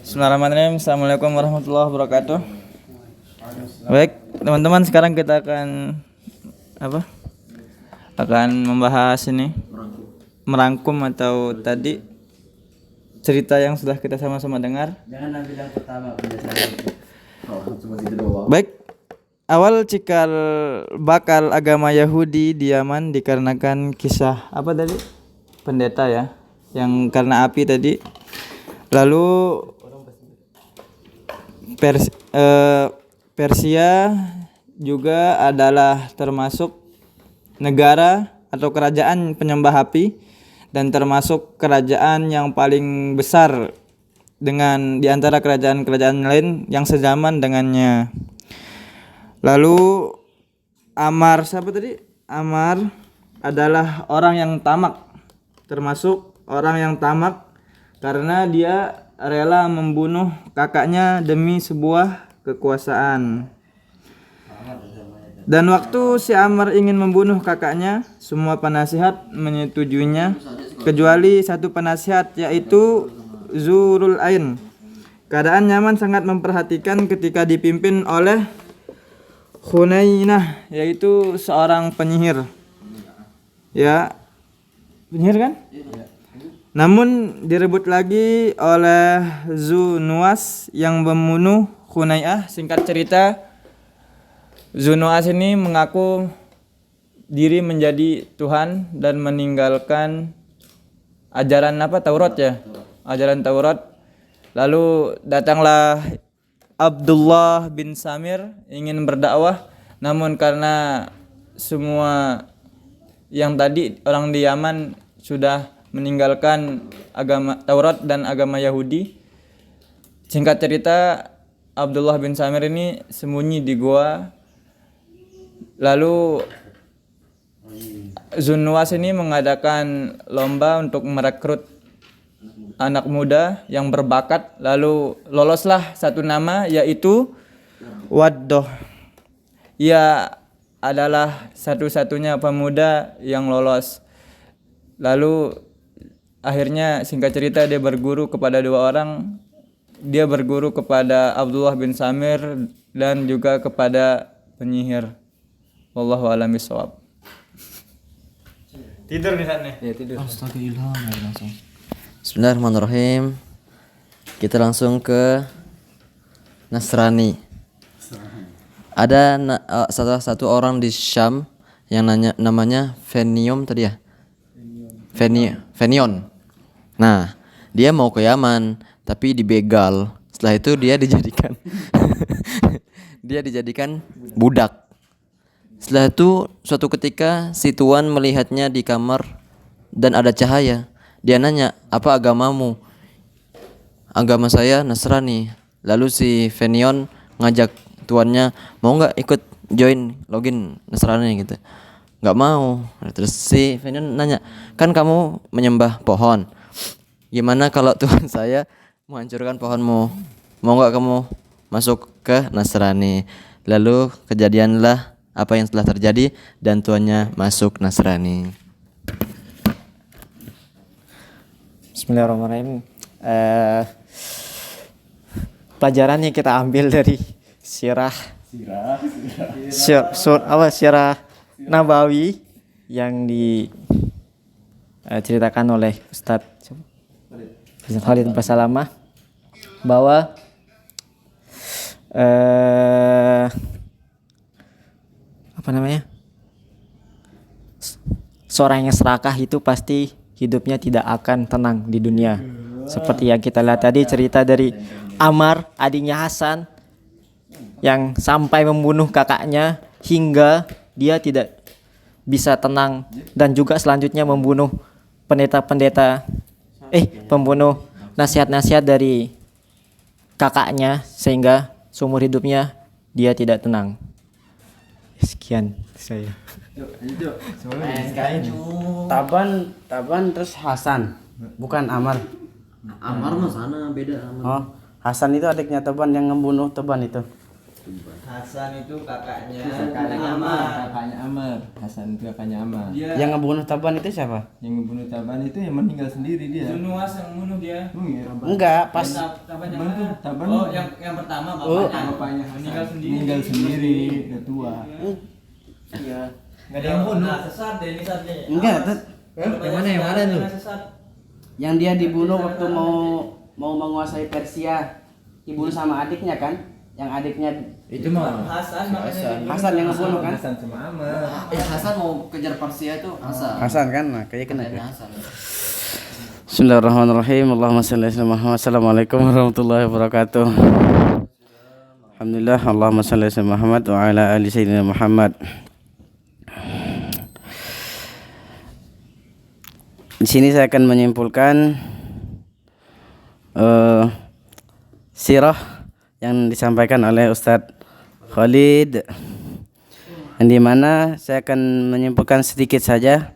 Bismillahirrahmanirrahim. Assalamualaikum warahmatullahi wabarakatuh. Baik, teman-teman, sekarang kita akan membahas ini, merangkum atau tadi cerita yang sudah kita sama-sama dengar. Jangan ambil yang pertama Baik, awal cikal bakal agama Yahudi di Yaman dikarenakan kisah apa tadi? Pendeta ya, yang karena api tadi. Lalu Persia juga adalah termasuk negara atau kerajaan penyembah api dan termasuk kerajaan yang paling besar dengan di antara kerajaan-kerajaan lain yang sezaman dengannya. Lalu Amar siapa tadi? Amar adalah orang yang tamak, termasuk orang yang tamak karena dia rela membunuh kakaknya demi sebuah kekuasaan. Dan waktu si Amr ingin membunuh kakaknya, semua penasihat menyetujuinya kecuali satu penasihat, yaitu Zurul Ain. Keadaan Yaman sangat memperhatikan ketika dipimpin oleh Hunainah, yaitu seorang penyihir. Ya, penyihir kan? Namun direbut lagi oleh Zunuas yang membunuh Hunayah. Singkat cerita, Zunuas ini mengaku diri menjadi Tuhan dan meninggalkan ajaran Taurat ya, ajaran Taurat. Lalu datanglah Abdullah bin Samir ingin berdakwah, namun karena semua yang tadi orang di Yaman sudah meninggalkan agama Taurat dan agama Yahudi. Singkat cerita, Abdullah bin Samir ini sembunyi di gua. Lalu Zunwas ini mengadakan lomba untuk merekrut anak muda yang berbakat. Lalu loloslah satu nama, yaitu Waddoh. Ia adalah satu-satunya pemuda yang lolos. Lalu akhirnya singkat cerita dia berguru kepada dua orang. Dia berguru kepada Abdullah bin Samir dan juga kepada penyihir. Wallahu a'lam bishawab. Tidur di sana. Ya, tidur. Astagfirullah, langsung. Bismillahirrahmanirrahim. Kita langsung ke Nasrani. Ada salah satu orang di Syam yang namanya Fenion tadi ya. Fenion. Nah, dia mau ke Yaman tapi dibegal. Setelah itu dia dijadikan budak. Setelah itu suatu ketika si tuan melihatnya di kamar dan ada cahaya. Dia nanya, "Apa agamamu?" "Agama saya Nasrani." Lalu si Fenion ngajak tuannya, "Mau nggak ikut join login Nasrani gitu?" "Nggak mau." Terus si Fenion nanya, "Kan kamu menyembah pohon. Gimana kalau Tuhan saya menghancurkan pohonmu? Mau nggak kamu masuk ke Nasrani?" Lalu kejadianlah apa yang telah terjadi dan tuannya masuk Nasrani. Bismillahirrahmanirrahim. Pelajaran yang kita ambil dari sirah Nabawi yang diceritakan oleh Ustadz Khalid Basalamah, bahwa seorang yang serakah itu pasti hidupnya tidak akan tenang di dunia. Seperti yang kita lihat tadi cerita dari Amar, adiknya Hasan, yang sampai membunuh kakaknya hingga dia tidak bisa tenang, dan juga selanjutnya membunuh pembunuh nasihat-nasihat dari kakaknya sehingga seumur hidupnya dia tidak tenang. Sekian saya. Taban terus Hasan, bukan Amar. Amar mah sana beda Amar. Oh, Hasan itu adiknya Taban yang membunuh Taban itu. Hasan itu kakaknya kakaknya Amr. Hasan itu kakaknya Amr. Dia Yang ngebunuh Taban itu siapa? Yang membunuh Taban itu yang meninggal sendiri dia. Zunuwas yang bunuh dia. Enggak, pas Taban yang Taban tuh, mana? Taban. Oh, yang pertama Oh. bapaknya meninggal sendiri. Meninggal sendiri, udah tua. Iya. Nggak ada yang bunuh. Nah, sesat deh ini saatnya. enggak, Yang mana tuh? yang dia dibunuh waktu mau menguasai Persia, dibunuh sama adiknya kan? Yang adiknya Itu mah Hasan makanya. Hasan yang ngebunuh kan? Hasan sama Amr. Hasan mau kejar Persia itu Hasan. Hasan kan? Nah, kayaknya kena. Kakaknya Hasan. Bismillahirrahmanirrahim. Allahumma shalli ala Muhammad. Assalamualaikum warahmatullahi wabarakatuh. Alhamdulillah. Allahumma shalli ala Muhammad wa ala ali sayyidina Muhammad. Di sini saya akan menyimpulkan sirah yang disampaikan oleh Ustadz Khalid, yang dimana saya akan menyimpulkan sedikit saja.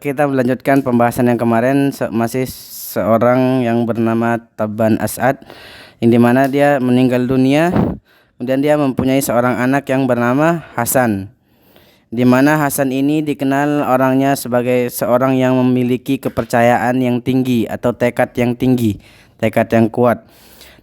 Kita melanjutkan pembahasan yang kemarin, masih seorang yang bernama Taban As'ad, yang dimana dia meninggal dunia, kemudian dia mempunyai seorang anak yang bernama Hasan, di mana Hasan ini dikenal orangnya sebagai seorang yang memiliki kepercayaan yang tinggi atau tekad yang tinggi, tekad yang kuat,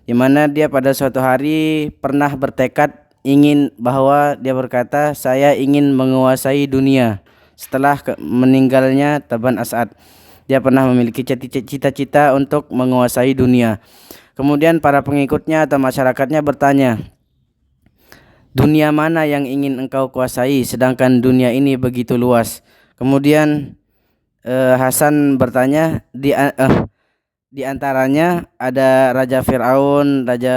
di mana dia pada suatu hari pernah bertekad ingin bahwa dia berkata, saya ingin menguasai dunia. Setelah meninggalnya Taban As'ad, dia pernah memiliki cita-cita untuk menguasai dunia. Kemudian para pengikutnya atau masyarakatnya bertanya, dunia mana yang ingin engkau kuasai sedangkan dunia ini begitu luas? Kemudian Hasan bertanya, di antaranya ada Raja Fir'aun, Raja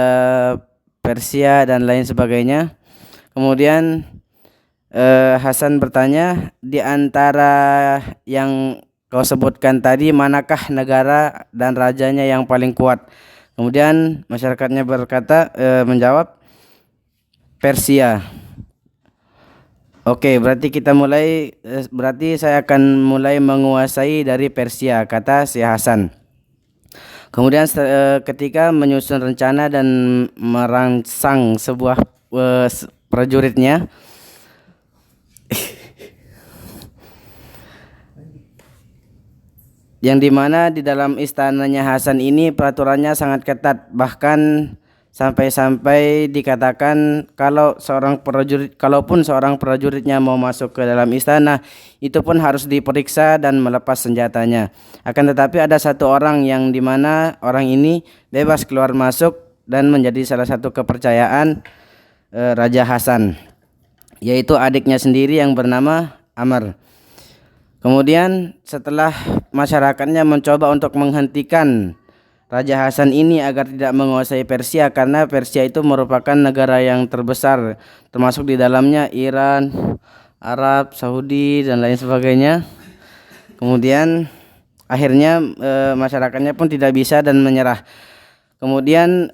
Persia dan lain sebagainya. Kemudian Hasan bertanya, di antara yang kau sebutkan tadi, manakah negara dan rajanya yang paling kuat? Kemudian masyarakatnya menjawab, Persia. Oke, berarti saya akan mulai menguasai dari Persia, kata si Hasan. Kemudian ketika menyusun rencana dan merangsang sebuah prajuritnya, yang dimana di dalam istananya Hasan ini peraturannya sangat ketat, bahkan sampai-sampai dikatakan kalaupun seorang prajuritnya mau masuk ke dalam istana, itu pun harus diperiksa dan melepas senjatanya. Akan tetapi ada satu orang yang dimana orang ini bebas keluar masuk dan menjadi salah satu kepercayaan Raja Hasan, yaitu adiknya sendiri yang bernama Amr. Kemudian setelah masyarakatnya mencoba untuk menghentikan Raja Hasan ini agar tidak menguasai Persia, karena Persia itu merupakan negara yang terbesar, termasuk di dalamnya Iran, Arab, Saudi dan lain sebagainya. Kemudian akhirnya masyarakatnya pun tidak bisa dan menyerah. Kemudian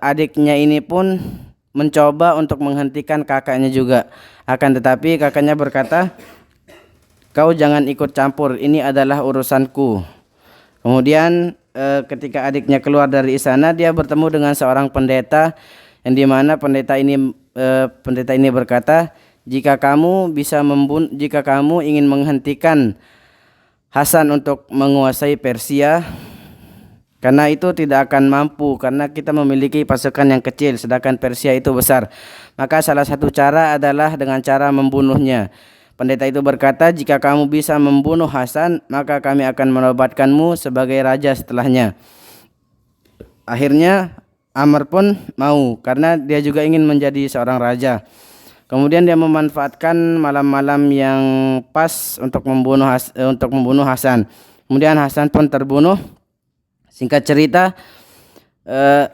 adiknya ini pun mencoba untuk menghentikan kakaknya juga. Akan tetapi kakaknya berkata, kau jangan ikut campur, ini adalah urusanku. Kemudian ketika adiknya keluar dari istana, dia bertemu dengan seorang pendeta, yang dimana pendeta ini berkata, jika kamu ingin menghentikan Hasan untuk menguasai Persia, karena itu tidak akan mampu, karena kita memiliki pasukan yang kecil sedangkan Persia itu besar, maka salah satu cara adalah dengan cara membunuhnya. Pendeta itu berkata, jika kamu bisa membunuh Hasan, maka kami akan menobatkanmu sebagai raja setelahnya. Akhirnya Amr pun mau, karena dia juga ingin menjadi seorang raja. Kemudian dia memanfaatkan malam-malam yang pas untuk membunuh Hasan. Kemudian Hasan pun terbunuh. Singkat cerita,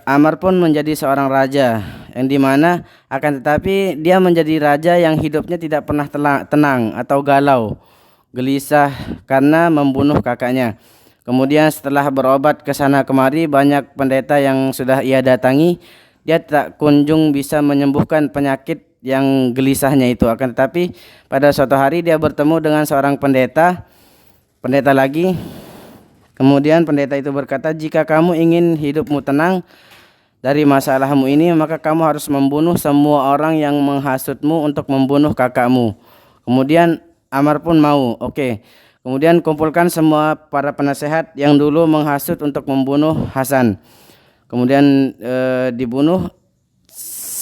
Amr pun menjadi seorang raja, yang dimana akan tetapi dia menjadi raja yang hidupnya tidak pernah tenang atau galau, gelisah karena membunuh kakaknya. Kemudian setelah berobat ke sana kemari, banyak pendeta yang sudah ia datangi, dia tak kunjung bisa menyembuhkan penyakit yang gelisahnya itu. Akan tetapi pada suatu hari dia bertemu dengan seorang pendeta lagi. Kemudian pendeta itu berkata, jika kamu ingin hidupmu tenang dari masalahmu ini, maka kamu harus membunuh semua orang yang menghasutmu untuk membunuh kakakmu. Kemudian Amar pun mau. Oke. Kemudian kumpulkan semua para penasehat yang dulu menghasut untuk membunuh Hasan. Kemudian dibunuh.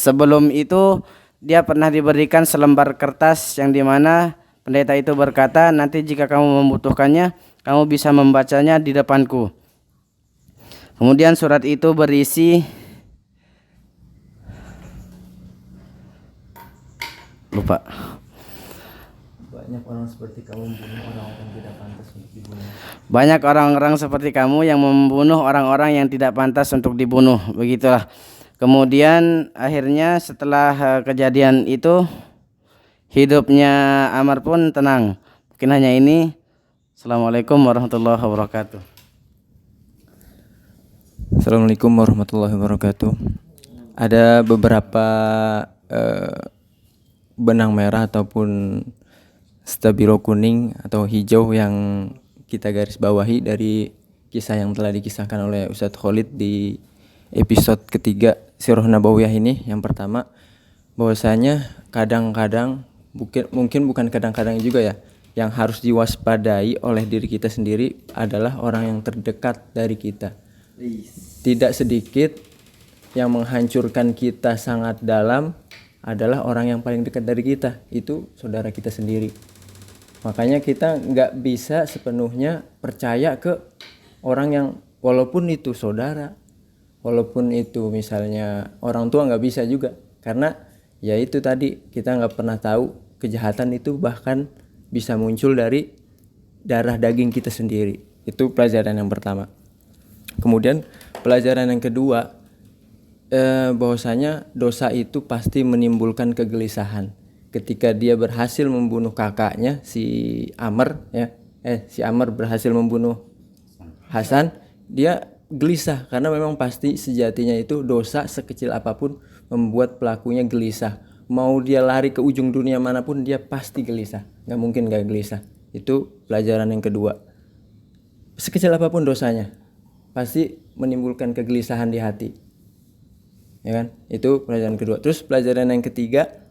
Sebelum itu dia pernah diberikan selembar kertas yang dimana pendeta itu berkata, nanti jika kamu membutuhkannya, kamu bisa membacanya di depanku. Kemudian surat itu berisi, lupa. Banyak orang seperti kamu membunuh orang-orang yang tidak pantas untuk dibunuh. Banyak orang-orang seperti kamu yang membunuh orang-orang yang tidak pantas untuk dibunuh. Begitulah. Kemudian akhirnya setelah kejadian itu, hidupnya Amar pun tenang. Mungkin hanya ini. Assalamualaikum warahmatullahi wabarakatuh. Assalamualaikum warahmatullahi wabarakatuh. Ada beberapa benang merah ataupun stabilo kuning atau hijau yang kita garis bawahi dari kisah yang telah dikisahkan oleh Ustadz Khalid di episode ketiga Sirah Nabawiyah ini. Yang pertama, bahwasanya kadang-kadang, mungkin bukan kadang-kadang juga ya, yang harus diwaspadai oleh diri kita sendiri adalah orang yang terdekat dari kita. Tidak sedikit yang menghancurkan kita sangat dalam adalah orang yang paling dekat dari kita, itu saudara kita sendiri. Makanya kita nggak bisa sepenuhnya percaya ke orang yang walaupun itu saudara, walaupun itu misalnya orang tua, nggak bisa juga. Karena ya itu tadi, kita nggak pernah tahu kejahatan itu bahkan bisa muncul dari darah daging kita sendiri. Itu pelajaran yang pertama. Kemudian pelajaran yang kedua, bahwasanya dosa itu pasti menimbulkan kegelisahan. Ketika dia berhasil membunuh kakaknya si Amr ya, si Amr berhasil membunuh Hasan, dia gelisah karena memang pasti sejatinya itu dosa sekecil apapun membuat pelakunya gelisah. Mau dia lari ke ujung dunia manapun dia pasti gelisah, nggak mungkin nggak gelisah. Itu pelajaran yang kedua. Sekecil apapun dosanya pasti menimbulkan kegelisahan di hati, ya kan? Itu pelajaran kedua. Terus pelajaran yang ketiga,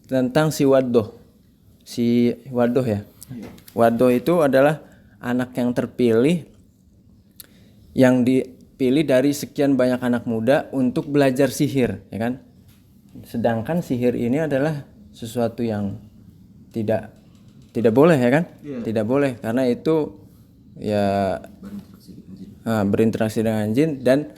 tentang si Waddoh ya. Waddoh itu adalah anak yang terpilih, yang dipilih dari sekian banyak anak muda untuk belajar sihir, ya kan? Sedangkan sihir ini adalah sesuatu yang tidak boleh, ya kan? Tidak boleh karena itu ya berinteraksi dengan jin dan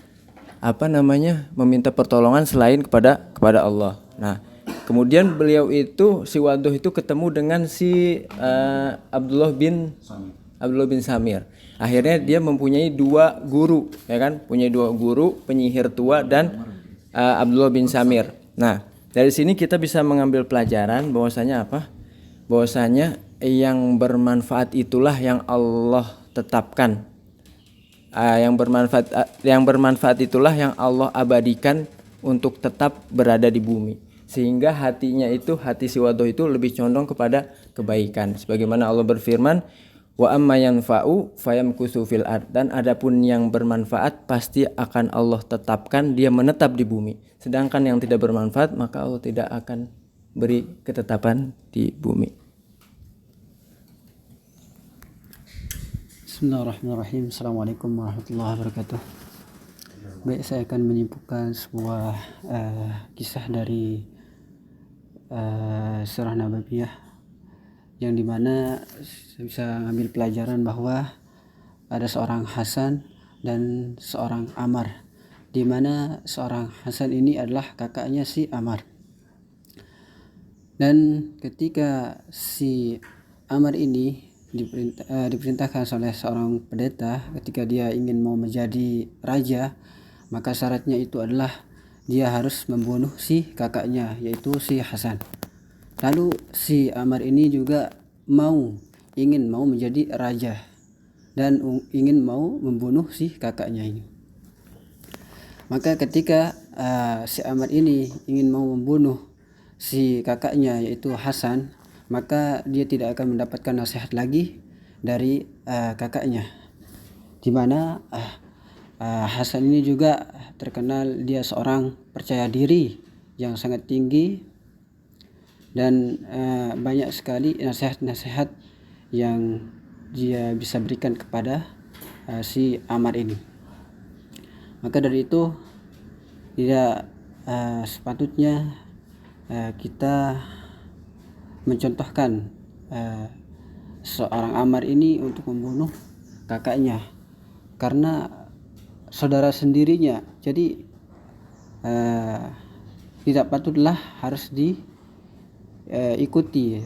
meminta pertolongan selain kepada Allah. Nah, kemudian beliau itu, si Waddoh itu ketemu dengan si Abdullah bin Samir. Akhirnya dia mempunyai dua guru, ya kan? Punya dua guru, penyihir tua dan Abdullah bin Samir. Nah, dari sini kita bisa mengambil pelajaran bahwasanya apa? Bahwasanya yang bermanfaat itulah yang Allah tetapkan. Yang bermanfaat itulah yang Allah abadikan untuk tetap berada di bumi, sehingga hatinya itu, hati si Waddoh itu lebih condong kepada kebaikan, sebagaimana Allah berfirman, wa amma yanfa'u fayamkusu fil ard, dan adapun yang bermanfaat pasti akan Allah tetapkan dia menetap di bumi, sedangkan yang tidak bermanfaat maka Allah tidak akan beri ketetapan di bumi. Bismillahirrahmanirrahim. Assalamualaikum warahmatullahi wabarakatuh. Baik, saya akan menyimpulkan sebuah kisah dari Sirah Nabawiyah yang dimana saya bisa mengambil pelajaran bahwa ada seorang Hasan dan seorang Amar, dimana seorang Hasan ini adalah kakaknya si Amar. Dan ketika si Amar ini diperintahkan oleh seorang pendeta, ketika dia ingin mau menjadi raja, maka syaratnya itu adalah dia harus membunuh si kakaknya, yaitu si Hasan. Lalu si Amar ini juga ingin mau menjadi raja dan ingin mau membunuh si kakaknya ini. Maka ketika si Amar ini ingin mau membunuh si kakaknya, yaitu Hasan, maka dia tidak akan mendapatkan nasihat lagi dari kakaknya, di mana Hasan ini juga terkenal dia seorang percaya diri yang sangat tinggi dan banyak sekali nasihat-nasihat yang dia bisa berikan kepada si Ammar ini. Maka dari itu tidak sepatutnya kita mencontohkan seorang Ammar ini untuk membunuh kakaknya karena saudara sendirinya. Jadi tidak patutlah harus diikuti.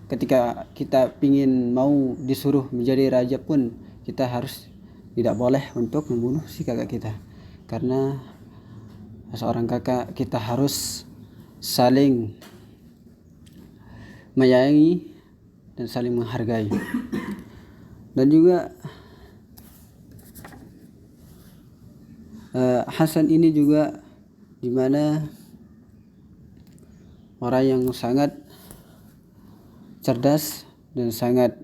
Ketika kita ingin mau disuruh menjadi raja pun kita harus tidak boleh untuk membunuh si kakak kita, karena seorang kakak kita harus saling menyayangi dan saling menghargai. Dan juga Hasan ini juga dimana orang yang sangat cerdas dan sangat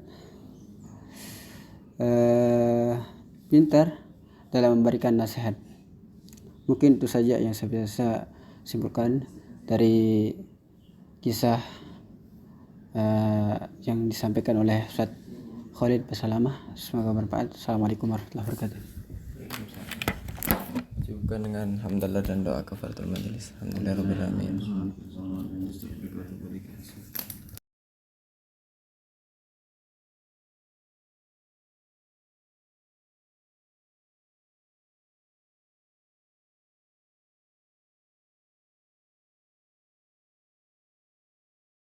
pintar dalam memberikan nasihat. Mungkin itu saja yang saya bisa simpulkan dari kisah yang disampaikan oleh Ustaz Khalid Basalamah. Semoga bermanfaat. Assalamualaikum warahmatullahi wabarakatuh. Cukupkan dengan hamdalah dan doa kafaratul majelis. Alhamdulillahirabbil alamin.